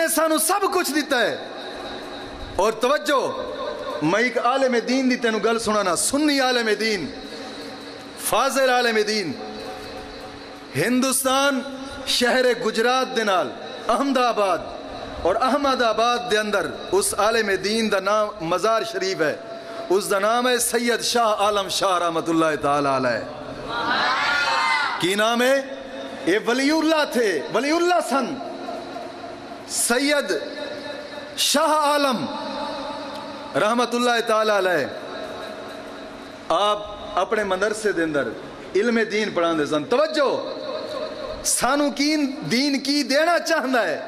نے سانو سب کچھ دیتا ہے. اور توجہ, میں ایک عالم دین دی تینوں گل سنانا, سنی عالم دین, فاضل عالم دین, ہندوستان شہر گجرات دے نال احمد آباد اور احمد آباد دے اندر اس عالم دین دا نام مزار شریف ہے. اس دا نام ہے سید شاہ عالم شاہ رحمت اللہ تعالی علیہ. کی نام ہے؟ یہ ولی اللہ تھے, ولی اللہ سن. سید شاہ عالم رحمت اللہ تعالی علیہ. آپ اپنے مدرسے دے اندر علم دین پڑھان دے سن. توجہ, سانو دین کی دینا چاہتا ہے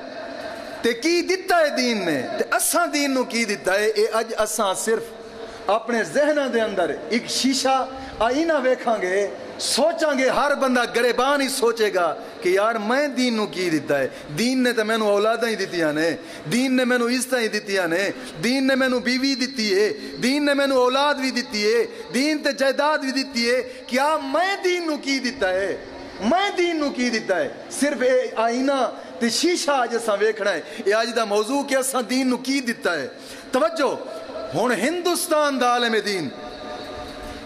تے کی دیتا ہے دین نے, تے اساں دین نو کی دیتا ہے. اے اج اساں صرف اپنے ذہنہ دے اندر ایک شیشہ آئینہ ویکھاں گے, سوچاں گے, ہر بندہ گریبان ہی سوچے گا کہ یار میں دین نو کی دیتا ہے. دین نے تے مینوں اولاداں ہی دتیاں نے, دین نے مینوں عزتاں ہی دتیاں نے, دین نے مینوں بیوی دتی ہے, دین نے مینوں اولاد بھی دتی ہے, دین تے جائیداد بھی دتی ہے. کیا میں دین نو کی دیتا ہے؟ میں دین نو کی دیتا ہے؟ صرف اے آئینہ تے شیشہ اج اساں ویکھنا ہے. اے اج دا موضوع کہ اساں دین نو کی دیتا ہے. توجہ, ہن ہندوستان دا عالم دین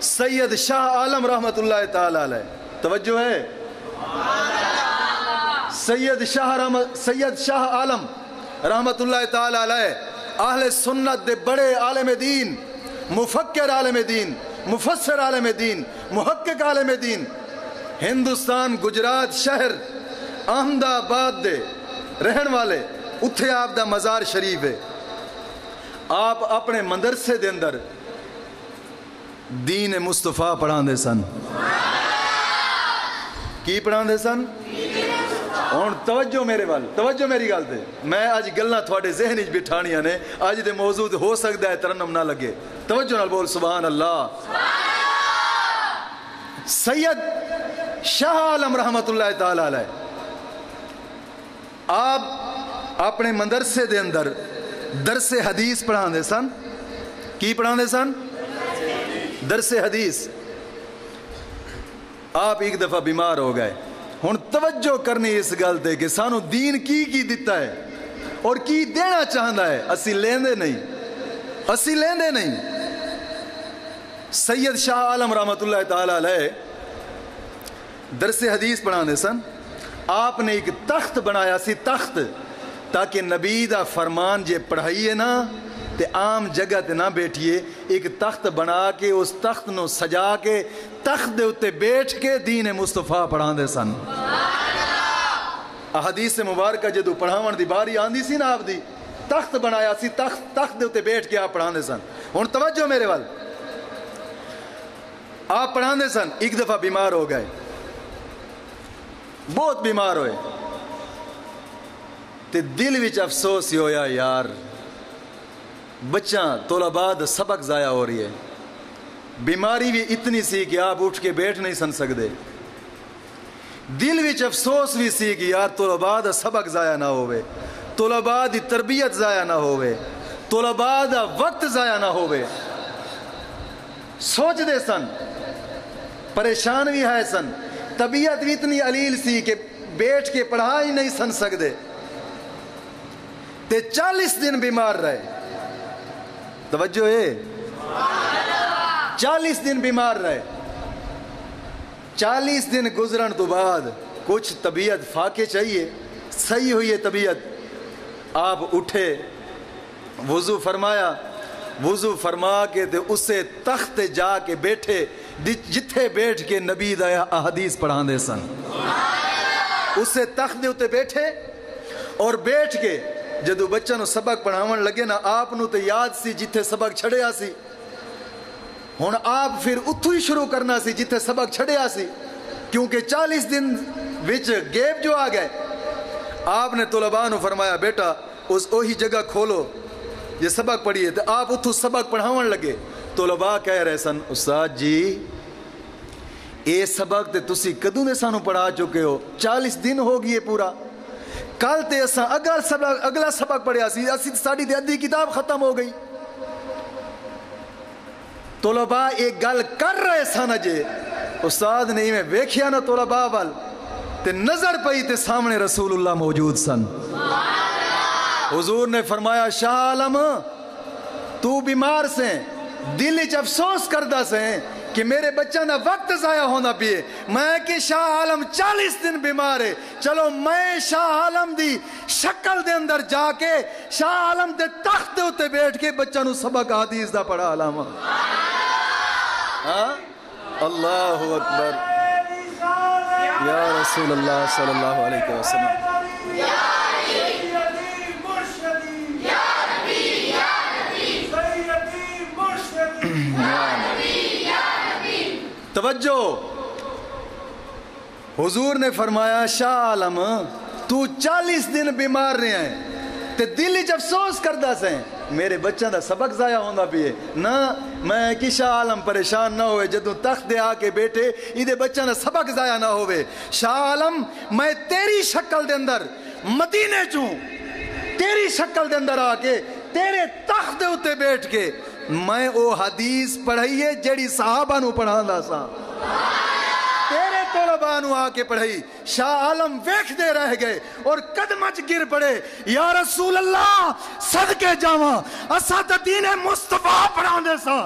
سید شاہ عالم رحمت اللہ تعالی علیہ. توجہ ہے, سید شاہ عالم رحمت اللہ تعالی علیہ اہل سنت دے بڑے عالم دین, مفکر عالم دین, مفسر عالم دین, محقق عالم دین. ہندوستان گجرات شہر احمد آباد دے رہن والے, اتھے آپ دا مزار شریف ہے. آپ اپنے مدرسے دے اندر دین مصطفیٰ پڑھان دے سن. کی پڑھان دے سن؟ ہن توجہ میرے وال, توجہ میری گل تے. میں اج گلاں تھوڑے ذہن وچ بٹھانیاں نے, اج دے موضوع ہو سکدا ہے ترنم نہ لگے. توجہ نال بول سبحان اللہ. سید شاہ عالم رحمت اللہ تعالی علیہ آپ اپنے مدرسے دے اندر درس حدیث پڑھان دے سن. کی پڑھان دے سن؟ درس حدیث. آپ ایک دفعہ بیمار ہو گئے. ہن توجہ کرنی اس گل تے کہ سانو دین کی دیتا ہے اور کی دینا چاہتا ہے. اسی لیندے نہیں, اسی لیندے نہیں. سید شاہ عالم رحمت اللہ تعالی علیہ درس حدیث پڑھانے سن. آپ نے ایک تخت بنایا سی, تخت, تاکہ نبی دا فرمان جے پڑھائیے نا تے عام جگہ تے نہ بیٹھیے. ایک تخت بنا کے اس تخت نو سجا کے تخت دے اتے بیٹھ کے دین مصطفیٰ پڑھان دے سن. احادیث مبارکہ جدو پڑھاون دی باری آندی سی نا, آپ دی تخت بنایا سی, تخت دے اتے بیٹھ کے آپ پڑھان دے سن. ہن توجہ میرے وال, آپ پڑھان دے سن. ایک دفعہ بیمار ہو گئے, بہت بیمار ہوئے, تے دل وچ افسوس ہی ہویا یار بچہ طلباء دا سبق ضائع ہو رہی ہے. بیماری بھی اتنی سی کہ آپ اٹھ کے بیٹھ نہیں سن سکتے. دل وچ افسوس بھی سی کہ یار طلباء دا سبق ضائع نہ ہوئے, طلباء دی تربیت ضائع نہ ہوئے, طلباء دا وقت ضائع نہ ہوئے. سوچ دے سن, پریشان بھی ہے سن, طبیعت بھی اتنی علیل سی کہ بیٹھ کے پڑھا ہی نہیں سن سکتے. تے 40 دن بیمار رہے. توجہ ہے, 40 دن بیمار رہے. 40 دن گزرن تو بعد کچھ طبیعت فاقے چاہیے, صحیح ہوئی ہے طبیعت. آپ اٹھے, وضو فرمایا, وضو فرما کے تے اسے تخت جا کے بیٹھے جتھے بیٹھ کے نبی دا احادیث پڑھان دے سن. اسے تخت دے اتے بیٹھے اور بیٹھ کے جدو بچہ نو سبق پڑھاون لگے نا, آپ نو تے یاد سی جتھے سبق چھڑیا سی. ہن آپ پھر اتھو ہی شروع کرنا سی جتھے سبق چھڑیا سی, کیونکہ 40 دن وچ گیپ جو آ گئے. آپ نے طلباء نو فرمایا بیٹا اس اوہی جگہ کھولو یہ سبق پڑھیے. تو آپ اتھو سبق پڑھاون لگے. طلباء کہہ رہے سن استاد جی اے سبق تے تسی کدوں دے سانو پڑھا چکے ہو, 40 دن ہو گئے پورا. کل تے اساں اگلا سبق پڑھیا سی, اسی ساڈی تے ادھی کتاب ختم ہو گئی. طلباء ایک گل کر رہے سن اجے, استاد نے میں ویکھیا نا طلباء وال تے نظر پئی تے سامنے رسول اللہ موجود سن. حضور نے فرمایا شاہ عالم تو بیمار سے دل چ افسوس کردہ سے کہ میرے بچہ نہ وقت ضائع ہونا پیے میں کہ شاہ عالم 40 دن بیمار ہے چلو میں شاہ عالم دی شکل دے اندر جا کے شاہ عالم دے تخت دے اتے بیٹھ کے بچہ نو سبق حدیث دا پڑھا علامہ اللہ اکبر یا رسول اللہ صلی اللہ علیہ وسلم توجہ حضور نے فرمایا شاہ عالم تو 40 دن بیمار رہے ہیں تے دل چ افسوس کردہ سے میرے بچوں دا سبق ضائع ہونا پیے نہ میں کہ شاہ عالم پریشان نہ ہوئے جدوں تخت دے آ کے بیٹھے ایدے بچوں دا سبق ضائع نہ ہوئے شاہ عالم میں تیری شکل دے اندر مدینے چوں تیری شکل دے اندر آ کے تیرے تخت دے اتے بیٹھ کے میں او حدیث پڑھائیے جیڑی صحابہ نو پڑھانا سا تیرے طلباء نو آ کے پڑھائی شاہ عالم ویکھ دے رہ گئے اور قدمچ گر پڑے یا رسول اللہ صدقے جاواں اساں تے دین مصطفیٰ پڑھاندے سا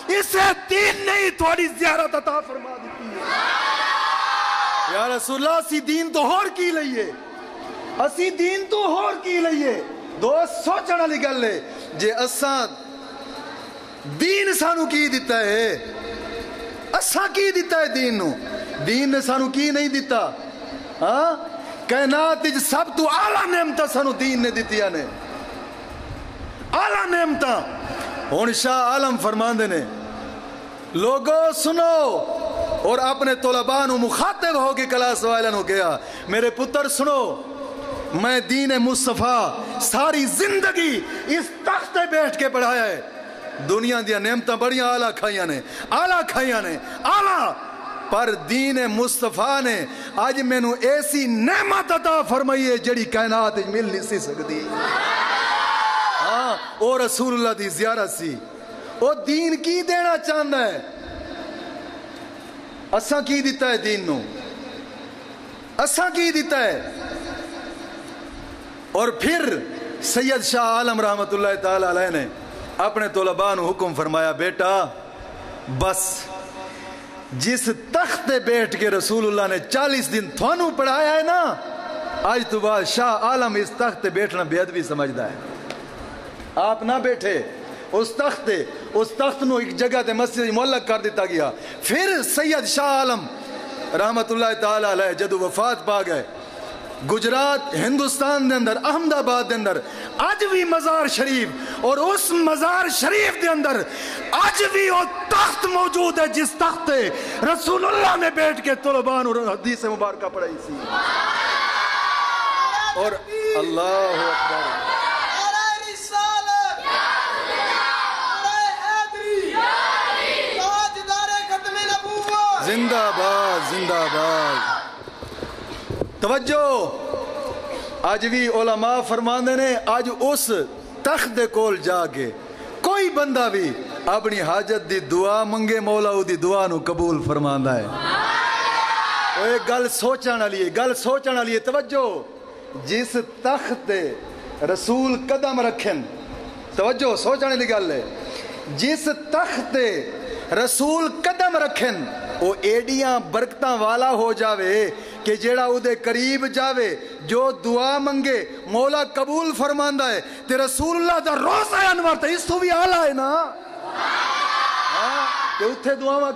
اسے دین نہیں تھوڑی زیارت عطا فرما دیتی ہے یا رسول اللہ اسی دین تو ہور کی لئیے اسی دین تو ہور کی لئیے دوست سوچنا لی گل ہے جے اساں دین سانو کی دیتا ہے اساں کی دیتا ہے دین نو دین نے سانو کی نہیں دیتا کائنات سب تو اعلیٰ نعمتہ سانو دین نے دیتی نے اعلیٰ نعمتہ ہون شاہ عالم فرماندے نے لوگو سنو اور اپنے طلباء نو مخاطب ہو کے کلاس والے نو گیا میرے پتر سنو میں دین مصطفیٰ ساری زندگی اس تخت بیٹھ کے پڑھایا ہے دنیا دیا نعمتاں بڑیاں اعلیٰ کھائیاں نے اعلیٰ پر دین مصطفیٰ نے آج میں نو ایسی نعمت عطا فرمائی ہے جڑی کائنات مل نہیں سی سکتی او رسول اللہ دی زیارت سی او دین کی دینا چاہتا ہے اساں کی دیتا ہے دین نو اساں کی دیتا ہے اور پھر سید شاہ عالم رحمت اللہ تعالی علیہ نے اپنے طلباء نو حکم فرمایا بیٹا بس جس تخت پہ بیٹھ کے رسول اللہ نے 40 دن تھانو پڑھایا ہے نا آج تو بعد شاہ عالم اس تخت پہ بیٹھنا بے ادبی سمجھدا ہے آپ نہ بیٹھے اس تخت نو ایک جگہ تے مسجد معلق کر دیتا گیا پھر سید شاہ عالم رحمت اللہ تعالی علیہ جدو وفات پا گئے گجرات ہندوستان دے اندر احمد آباد دے اندر آج بھی مزار شریف اور اس مزار شریف دے اندر آج بھی وہ تخت موجود ہے جس تخت رسول اللہ نے بیٹھ کے طلباء اور حدیث مبارکہ پڑھائی سی اور اللہ اکبر زندہ باد زندہ باد توجہ آج بھی علماء فرماندے نے آج اس تخت دے کول جا کے کوئی بندہ بھی اپنی حاجت دی دعا منگے مولا دی دعا نو قبول فرماندا ہے وہ ایک گل سوچنا لیے توجہ جس تخت دے رسول قدم رکھن توجہ سوچنے دی گل ہے جس تخت دے رسول قدم رکھن وہ ایڈیاں برکتاں والا ہو جاوے کہ جیڑا او دے قریب جاوے جو دعا منگے مولا قبول فرماندا ہے تے رسول اللہ دا روزہ انور تے اس تو بھی اعلیٰ ہے نا تے اتھے دعاواں